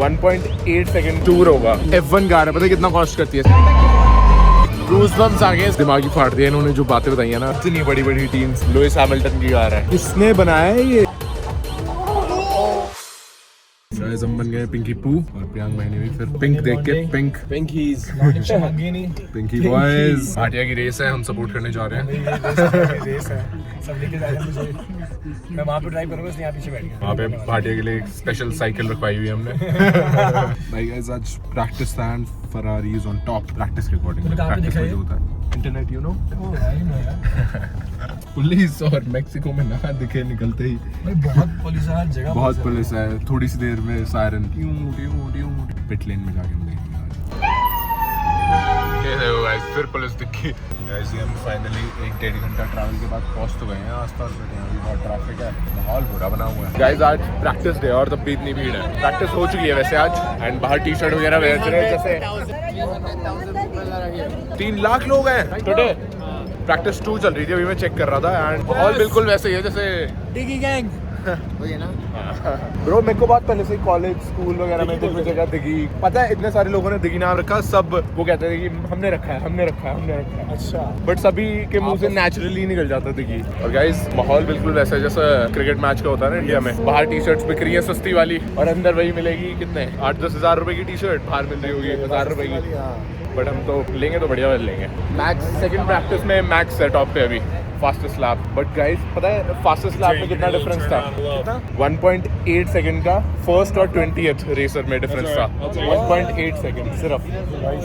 1.8 second tour होगा। F1 car है, पता है कितना कॉस्ट करती है? गूज़बम्स आ गए, दिमागी फाड़ दिया इन्होंने जो बातें बताई है ना। इतनी बड़ी बड़ी टीम्स, लुइस हैमिल्टन की कार है, किसने बनाया है ये? गाइस हम बन गए पिंकी पू और प्रियांक बहनी भी फिर पिंक देख के पिंकीज पिंकी बॉयज। भाटिया की रेस है, हम सपोर्ट करने जा रहे हैं। रेस है, सब लेके जा रहे हैं मुझे। मैं वहाँ पे ड्राइव करूँगा, इसलिए यहाँ पीछे बैठ गया। वहाँ पे भाटिया के लिए एक स्पेशल साइकिल रखवाई हुई है हमने। भाई गाइस आज प्रैक्टिस था and Ferrari is on top. Practice के अकॉर्डिंग प्रैक्टिस में जो होता है इंटरनेट, यू नो, पुलिस और मेक्सिको में ना दिखे निकलते ही भाई बहुत पुलिस है हर जगह, बहुत पुलिस है। थोड़ी सी देर में सायरन पिट लेन में जाके हम देखेंगे आज। फिर पुलिस दिखी। ऐसे हम फाइनली 1-1.5 घंटा ट्रैवल के बाद पहुंच तो गए हैं आसपास, बट यहाँ भी बहुत ट्रैफिक है, माहौल बुरा बना हुआ है। गाइस आज प्रैक्टिस डे और तब भी इतनी भीड़ है। प्रैक्टिस हो चुकी है वैसे आज एंड बाहर टी शर्ट वगैरह बेच रहे हैं। जैसे 3 लाख लोग हैं टुडे। प्रैक्टिस 2 चल रही थी, अभी मैं चेक कर रहा था एंड माहौल बिल्कुल वैसे ही है जैसे डिगी गैंग वही है ना। ब्रो मेरे को बात पहले से कॉलेज स्कूल वगैरह में कुछ जगह दिगी, पता है इतने सारे लोगों ने दिगी नाम रखा, सब वो कहते थे कि हमने रखा है। अच्छा, बट सभी के मुंह से नेचुरली निकल जाता दिगी। और गाइस माहौल बिल्कुल वैसा है जैसा क्रिकेट मैच का होता है ना इंडिया में। बाहर टी शर्ट्स बिक रही है सस्ती वाली और अंदर वही मिलेगी कितने 8-10 हज़ार रुपए की टी शर्ट, बाहर मिल रही होगी 1000 रुपए की। बट हम तो लेंगे तो बढ़िया वाले लेंगे। मैक्स सेकंड प्रैक्टिस में मैक्स है टॉप पे अभी, फास्टेस्ट लैप। बट गाइस पता है फास्टेस्ट लैप में कितना डिफरेंस था? 1.8 सेकंड का फर्स्ट और 20th रेसर में डिफरेंस था। 1.8 सेकंड सिर्फ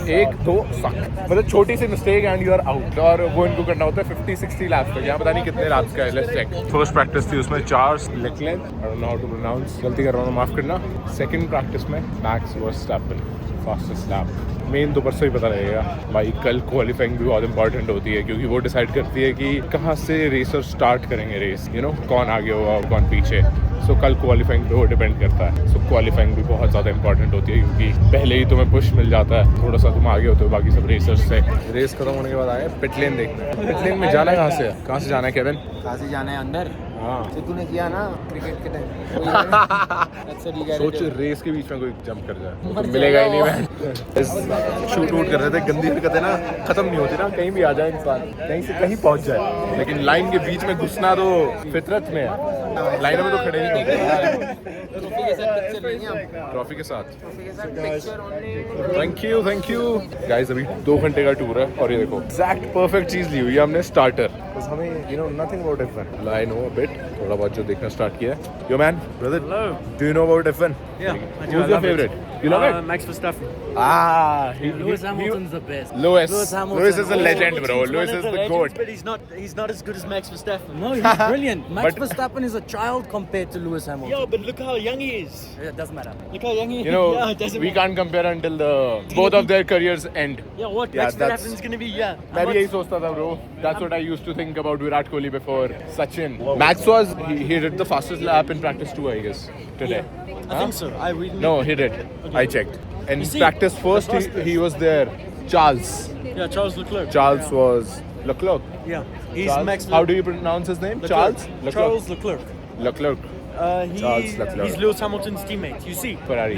1-2 सक, मतलब छोटी सी mistake and you are out. और वो इनको करना होता है 50-60 लैप्स पे, यहाँ पता नहीं कितने लैप्स का है। Let's check. फर्स्ट प्रैक्टिस थी उसमें Charles Leclerc, I don't know how to pronounce, गलती कर रहा हूँ माफ करना। सेकंड प्रैक्टिस में मैक्स वर्स्टैपेन फास्टेस्ट लैप। मेन तो परसों ही पता लगेगा भाई। कल क्वालिफाइंग भी बहुत इंपॉर्टेंट होती है क्योंकि वो डिसाइड करती है कि कहाँ से रेसर स्टार्ट करेंगे रेस, यू नो, कौन आगे होगा और कौन पीछे। सो कल क्वालिफाइंग पे वो डिपेंड करता है। सो क्वालिफाइंग भी बहुत ज़्यादा इंपॉर्टेंट होती है क्योंकि पहले ही तुम्हें पुश मिल जाता है, थोड़ा सा तुम आगे होते हो बाकी सब रेसर्स से। रेस खत्म होने के बाद आए पिट लेन देखना। पिट लेन में जाना है कहाँ से जाना है केविन? कहाँ से जाना है अंदर? हाँ तो तूने किया ना क्रिकेट के टाइम। सोच रेस के बीच में कोई जंप कर जाए तो मिलेगा ही नहीं। मैं शूट वूट कर रहे थे, गंदी हरकतें ना खत्म नहीं होती ना, कहीं भी आ जाए इंसान, कहीं से कहीं पहुंच जाए, लेकिन लाइन के बीच में घुसना तो फितरत में है। लाइन में तो खड़े नहीं होते। ट्रॉफी के साथ थैंक यू गाइस। अभी 2 घंटे का टूर है और ये देखो एग्जैक्ट परफेक्ट चीज ली हुई है हमने, स्टार्टर। बस हमें you know nothing about F1, I know a bit, थोड़ा बहुत जो देखना स्टार्ट किया है। Yo man brother, do you know about F1? Yeah, I do. Who's your favorite? You love it? Max Verstappen. Lewis Hamilton's the best. Lewis is a legend, bro. Lewis is the GOAT. But he's not as good as Max Verstappen. No, he's brilliant. Max But- Verstappen is a child compared to Lewis Hamilton. Yeah, but look how young he is. It doesn't matter. Look how young he is. You know, yeah, it doesn't we matter. can't compare until both of their careers end. Yeah, what? Yeah, Max that's- Verstappen's gonna be, yeah. मैं भी यही सोचता था bro. That's what I used to think about Virat Kohli before Sachin. Max was he did the fastest lap in practice too, I guess, today. I think so. I really. No, he did. I checked. In You see, practice first, the fastest. he was there. Charles. Yeah, Charles Leclerc. Charles was Leclerc. Yeah, he's Charles? Max. How do you pronounce his name? Leclerc. Charles. Leclerc. Charles Leclerc. Leclerc. Charles Leclerc. He's Lewis Hamilton's teammate. You see, Ferrari.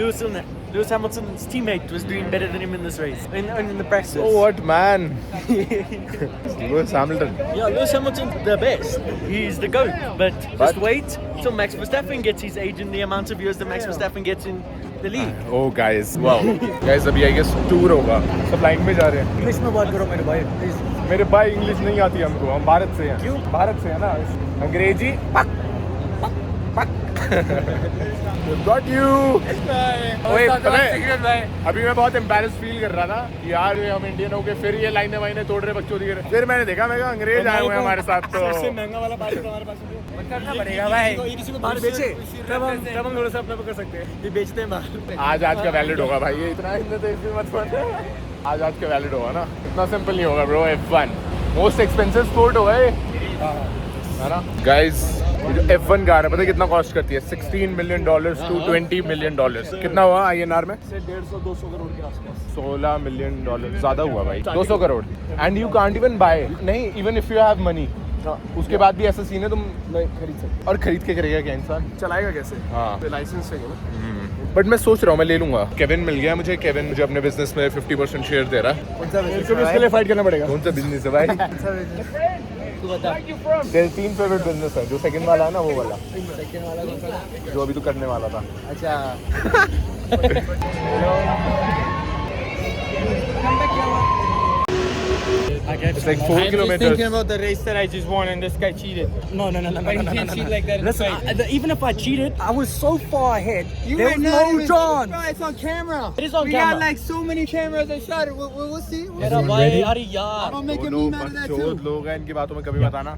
Lewis Hamilton's teammate was doing better than him in this race, in the practice. Oh what man? Lewis Hamilton. Yeah, Lewis Hamilton's the best. He's the GOAT. But just wait till Max Verstappen gets his age and the amount of years that Max Verstappen gets in the league. Oh guys, wow. Guys अभी I guess tour होगा, सब line में जा रहे हैं। English में बात करो मेरे भाई, please. मेरे भाई इंग्लिश नहीं आती हमको, हम भारत से हैं। क्यों? भारत से है ना, अंग्रेजी पक पक पक। Got you. ओए पता है अभी मैं बहुत एम्बैरेस फील कर रहा था कि यार हम इंडियन हो गए, फिर ये लाइनें वाइनें तोड़ रहे बच्चों की। फिर मैंने देखा, मैं कहा अंग्रेज आए हुए हैं हमारे साथ, तो सबसे महंगा वाला बाइक हमारे पास करना पड़ेगा भाई। ये किसी को बाहर बेचे तब हम थोड़ा सा अपना कर सकते हैं। ये बेचते हैं बाहर। आज का वैलिड होगा भाई, ये इतना इतने तो इसमें मत पड़। आज का वैलिड होगा ना, इतना सिंपल नहीं होगा bro. F1 most expensive sport होगा ये, है ना गाइस। जो F1 कार है पता है कितना कॉस्ट करती है? $16 million to $20 million। कितना हुआ INR में? 150-200 करोड़ के आसपास। $16 million ज्यादा हुआ भाई, 200 crore. And you can't even buy, नहीं even if you have money, उसके बाद भी ऐसा सीन है तुम नहीं खरीद सकते। और खरीद के करेगा क्या इंसान? चलाएगा कैसे? हाँ लाइसेंस चाहिए ना। बट मैं सोच रहा हूँ मैं ले लूंगा। केविन मिल गया मुझे, केविन मुझे अपने बिजनेस में 50% शेयर दे रहा है। कौन सा बिजनेस है? इसके लिए फाइट करना पड़ेगा। कौन सा बिजनेस है भाई? तू बता। तेरे 3 फेवरेट बिजनेस है, जो सेकंड वाला है ना वो वाला, सेकंड वाला कौन सा? जो अभी तू करने वाला था। अच्छा। It's like 4 kilometers. about the race that I just won and this guy cheated. No. But he didn't cheat like that in the Listen, fight. even if I cheated, I was so far ahead. You there were was not no even- chance. Bro, it's on camera. It is on we camera. got like so many cameras that shot it. We'll see. मेरा भाई अरे यार। I'll make a लोग meme out of that too. बकचोद लोग हैं, इनकी बातों में कभी मत आना।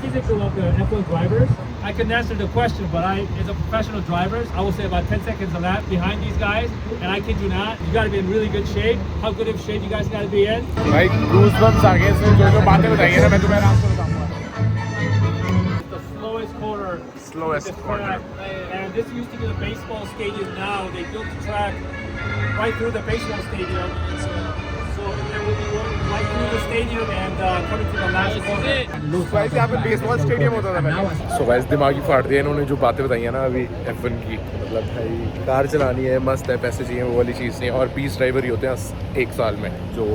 Physical of the F1 drivers. I couldn't answer the question, but as a professional drivers, I will say about 10 seconds a lap behind these guys, and I kid you not, you got to be in really good shape. How good of shape you guys got to be in? भाई goosebumps आ गए, इसने जो बातें बताई है ना मैं तुम्हें आराम से बताऊंगा। The slowest corner. Slowest in the corner. track. And this used to be the baseball stadium. Now they built the track right through the baseball stadium. So there will be one right through the stadium and coming to the last corner. Guys यहाँ पे baseball stadium होता था पहले। So guys दिमागी फाड़ दिया इन्होंने जो बातें बताई है ना अभी F1 की, मतलब भाई कार चलानी है, मस्त है, पैसे चाहिए, वो वाली चीज़ नहीं है। और 20 ड्राइवर ही होते हैं 1 साल में जो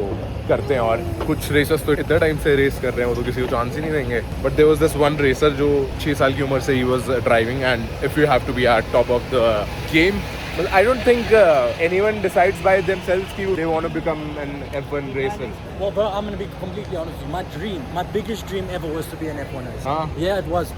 करते हैं, और कुछ रेसर्स तो इतना टाइम से रेस कर रहे हैं वो तो किसी को चांस ही नहीं देंगे। But there was this one racer जो 6 साल की उम्र से ही was driving, and if you have to be at top of the game, I don't think anyone decides by themselves कि they want to become an F1 racer. Well, bro, I'm gonna be completely honest with you. My dream, my biggest dream ever was to be an F1 racer. Huh? Yeah, it was,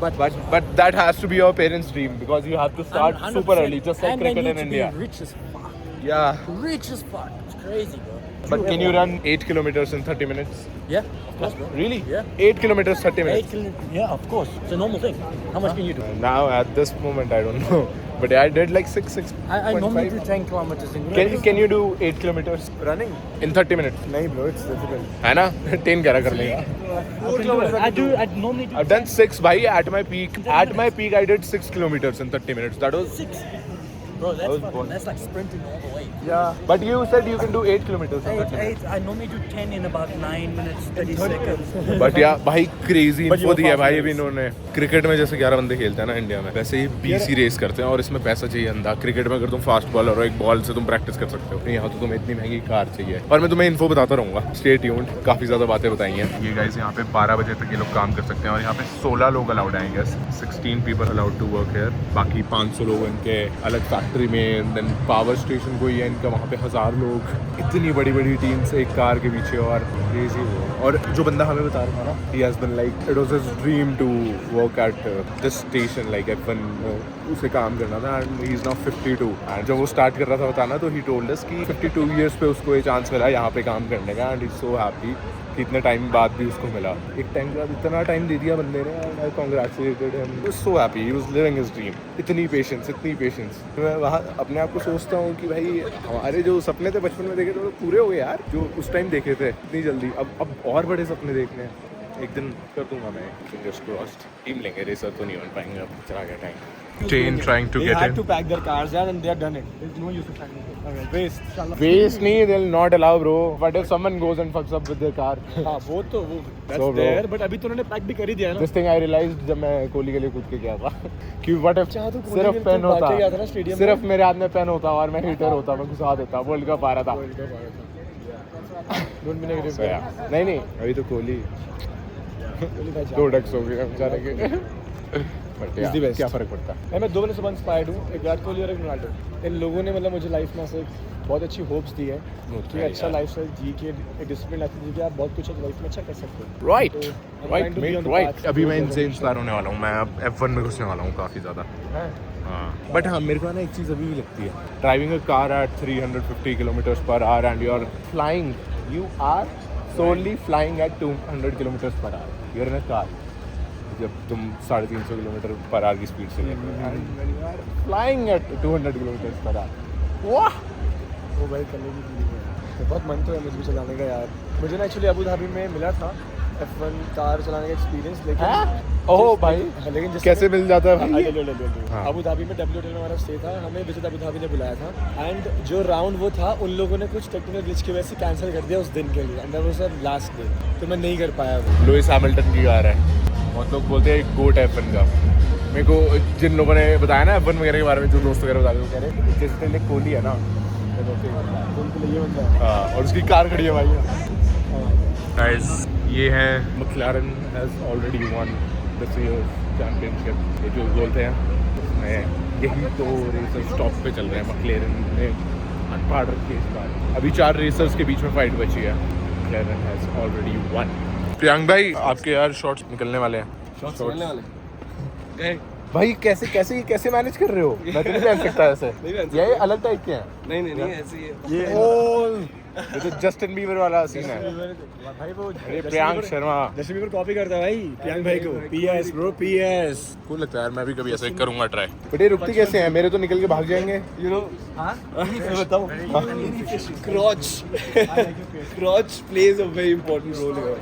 But that has to be your parents' dream because you have to start 100%. super early, just like and they cricket need in to India. Be rich as fuck. Yeah. Rich as fuck. It's crazy, bro. But can you run 8 kilometers in 30 minutes? Yeah, of course, bro. Really? Yeah. 8 kilometers 30 minutes. Yeah, of course. It's a normal thing. How much can you do? Now at this moment I don't know. But I did like 6. I normally do 10 kilometers in Can you do 8 kilometers Running? in 30 minutes? नहीं bro, it's difficult. है ना? 10 कह रहा कर लेगा। I normally do I've done 6 भाई at my peak. At my peak I did 6 kilometers in 30 minutes. That was 6. Bro, I was that's born. that's like sprinting all the way. Yeah. But you said you can do 8 kilometers in 30 minutes. I normally do 10 in about 9 minutes 30 seconds. But या भाई crazy But you info were दी है fast भाई in अभी इन्होंने। Cricket में जैसे 11 बंदे खेलते हैं ना इंडिया में, वैसे ही 20 ही रेस करते हैं और इसमें पैसा चाहिए अंधा। क्रिकेट में अगर तुम फास्ट बॉलर हो, एक बॉल से तुम प्रैक्टिस कर सकते हो, यहाँ तो तुम्हें इतनी महंगी कार चाहिए। और मैं तुम्हें इन्फो बताता रहूँगा, स्टे ट्यून्ड, काफ़ी ज़्यादा बातें बताई हैं। ये गाइस यहाँ पे 12 बजे तक ये लोग काम कर सकते हैं और यहाँ पे 16 लोग अलाउड हैं, I guess 16 people allowed to work here. बाकी 500 लोग इनके अलग फैक्ट्री में, देन पावर स्टेशन कोई है इनका, वहाँ पे 1000 लोग, इतनी बड़ी बड़ी टीम्स एक कार के पीछे। और क्रेजी वो, और जो बंदा हमें बता रहा था ना, he has been like it was his dream to work at this station like F1, उसे काम करना था, and he is now 52 and जब वो स्टार्ट कर रहा था बताना तो he told us कि 52 years पे उसको ये चांस मिला यहाँ पे काम करने का, and he's so happy कि इतने टाइम बाद भी उसको मिला। एक टाइम के बाद इतना टाइम दे दिया बंदे ने, and I congratulated him. He was so happy, he was living his dream. इतनी पेशेंस। तो मैं वहाँ अपने आप को सोचता हूँ कि भाई हमारे जो सपने थे बचपन में देखे थे वो पूरे हो गए यार, जो उस टाइम देखे थे इतनी जल्दी। अब और बड़े सपने देखने हैं, एक दिन कर दूंगा मैं, फिंगर्स क्रॉस्ड। टीम लेंगे, रेसर तो नहीं बन पाएंगे, अब चला गया time. Chain trying to They get had in. to pack their cars there and they have done it. There's no use of packing it. Okay, waste. Waste नहीं, they'll not allow bro. What if someone goes and fucks up with their car? हाँ वो that's So, bro. there, but अभी तो उन्होंने pack भी कर ही दिया है ना। This thing I realized जब मैं कोहली के लिए कूद के गया था कि what if अच्छा, तो कोहली सिर्फ के पेन लिए होता, भाग के गया था ना स्टेडियम सिर्फ में। मेरे हाथ में पेन होता और मैं हीटर होता, मैं घुसा देता, वर्ल्ड कप आ रहा था। Don't be negative. So, yeah. नहीं अभी तो कोहली कोहली भाई 2 डक्स हो गए बेचारे के। But He's the best. क्या फर्क पड़ता है? मैं 2 बंदे से इंस्पायर्ड हूँ, एक विराट कोहली और एक रोनाल्डो। इन लोगों ने मतलब मुझे लाइफ में से बहुत अच्छी होप्स दी है कि अच्छा लाइफ स्टाइल जी के, एक डिसिप्लिन लाइफ जी के आप बहुत कुछ लाइफ में अच्छा कर सकते हो। Right, तो I'm right, trying to be mate, on the right. path अभी to मैं the इनसे right इंस्पायर होने वाला हूँ, मैं अब F1 में घुसने वाला हूँ काफ़ी ज़्यादा। हाँ, बट हाँ मेरे को ना एक चीज़ अभी भी लगती है, driving a car at 350 kilometers per hour and you are flying, you are only flying at 200 kilometers per hour, you are in a car. जब तुम 350 किलोमीटर पर आवर की स्पीड से flying at 200 kilometers per hour, वाह वो भाई करने की feeling है। तो बहुत मन तो है मुझे भी चलाने का यार। मुझे ना एक्चुअली अबू धाबी में मिला था F1 कार चलाने का एक्सपीरियंस, लेकिन ओह भाई लेकिन जिस कैसे मिल जाता है भाई? हाँ। अबू धाबी में W होटल में हमारा स्टे था, हमें विजिट अबू धाबी ने बुलाया था, एंड जो राउंड वो था उन लोगों ने कुछ टेक्निकल ग्लिच की वजह से कैंसिल कर दिया उस दिन के लिए, and that was the last day, तो मैं नहीं कर पाया वो। लुइस हैमिल्टन की कार है, बहुत लोग बोलते हैं एक गोट F1 का, मेरे को जिन लोगों ने बताया ना F1 वगैरह के बारे में, जो दोस्त वगैरह बताते हैं, वो कह रहे हैं जिसके लिए कोहली है ना, उनके लिए ये बनता है। हाँ, और उसकी कार खड़ी है भाई। गाइस ये है McLaren has already won this year's championship। ये जो बोलते हैं उसमें यही 2 रेसर्स टॉप पे चल रहे हैं। McLaren ने अनपार्ड रखी है इस बार। अभी 4 रेसर्स के बीच में फाइट बची है। McLaren has already won। Priyank भाई आपके यार शॉट्स निकलने वाले हैं। शॉट्स निकलने वाले भाई कैसे मैनेज कर रहे हो? मैं तो नहीं पहन सकता ऐसे। ये अलग टाइप के हैं। नहीं ऐसे ही है। ये तो जस्टिन बीबर वाला सीन है। भाई वो अरे Priyank Sharma Justin Bieber copy करता है भाई प्रियांक भाई को। PS bro PS। कूल लगता है यार, मैं भी कभी ऐसे करूंगा ट्राई। बट ये रुकती कैसे हैं? मेरे तो निकल के भाग जाएंगे। You know, बताओ। Crotch plays a very important role here.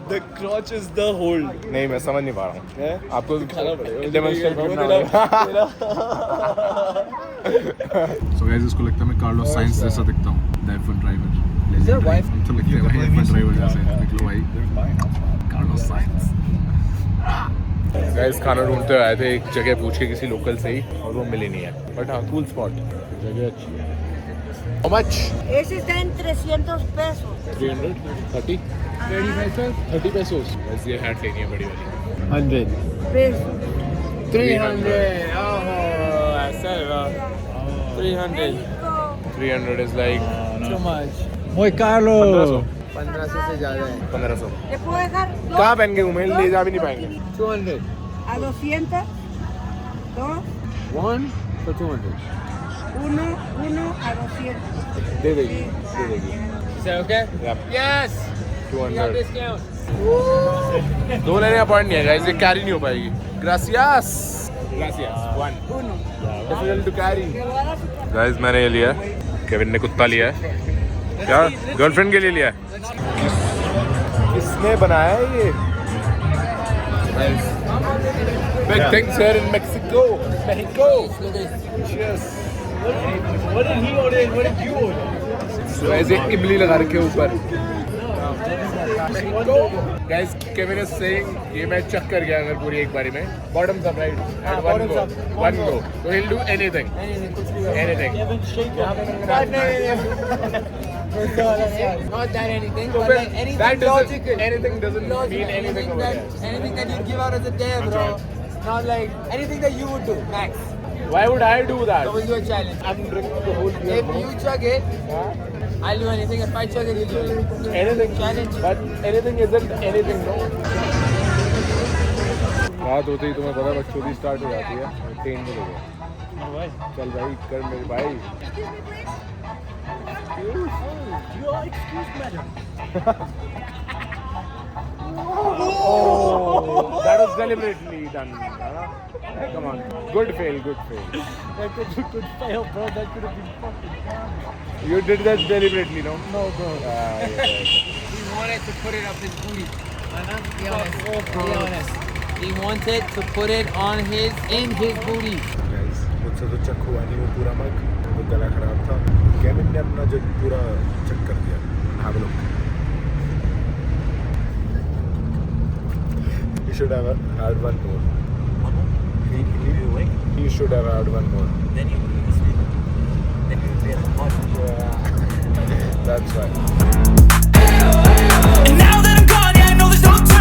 The crotch is the hold. नहीं, मैं समझ नहीं पा रहा हूँ। है? आपको खाना पड़ेगा। डेमोंस्ट्रेट करना पड़ेगा। सो गाइस, इसको लगता है मैं कार्लोस साइंस जैसा दिखता हूँ। F1 driver. तो लगता है भाई F1 ड्राइवर जैसे। निकलो भाई, कार्लोस साइंस। गाइस खाना ढूंढते हुए आए थे एक जगह, पूछ के किसी लोकल से ही, और वो मिली नहीं है। बट हाँ, कूल स्पॉट, जगह अच्छी है। How much? Ese está en 300 pesos. 300? 30? 30 pesos? बस ये हैट लेनी है बड़ी वाली। 100 Pesos. 300 ओह ऐसा है 300 300 is like too much muy caro 1500 से ज़्यादा है 1500। ¿Le puedo dejar dos कहाँ पहन के घूमे? ले जा भी नहीं पाएंगे। 200 a 200? Dos, 1 for 200 uno a 200. दे देगी। is that okay Yep. yes 200। discount 2 लेने का पॉइंट नहीं है गाइस, ये कैरी नहीं हो पाएगी। Gracias। 1 Uno. difficult to carry। Le voy a dar su guys मैंने ये लिया है, केविन ने कुत्ता लिया है। क्या गर्लफ्रेंड के लिए लिया है? किसने बनाया है ये? Big things here in Mexico। Cheers। What did he order and what did you order? So ऐसे इमली लगा रखे ऊपर। Guys, Kevin is saying ये मैं चेक कर गया अगर पूरी एक बारी में bottoms up right at one go, so he'll do anything। Not that anything, So but then like anything that doesn't, logical. anything doesn't mean anything over there। Anything that you give out as a dare, bro. Not like anything that you would do, max. Why would I do that? So we'll do a challenge. I'm drinking the whole beer, If bro। you chug it, I'll do anything. If I chug it, you'll do it. Anything, Challenge. but anything isn't anything, no। रात होते ही तुम्हें पता बकचोदी start हो जाती है। 3 minute हो गए। चल भाई कर मेरे भाई। Oh, that was deliberately done। Come on, good fail। that could fail bro that could have been fucking You did that deliberately, no? no bro He wanted to put it up his booty. Be honest. Be honest. He wanted to put it on in his booty. Guys, मुझसे तो चक हुआ नहीं वो पूरा मग, वो गला खराब था। केविन ने अपना जग पूरा चक कर दिया। Have a look। You should have had one more। You should have had one more। Then you would be sleeping. Then you would be at the bottom. Yeah, that's right। And now that I'm gone, yeah, I know there's no time.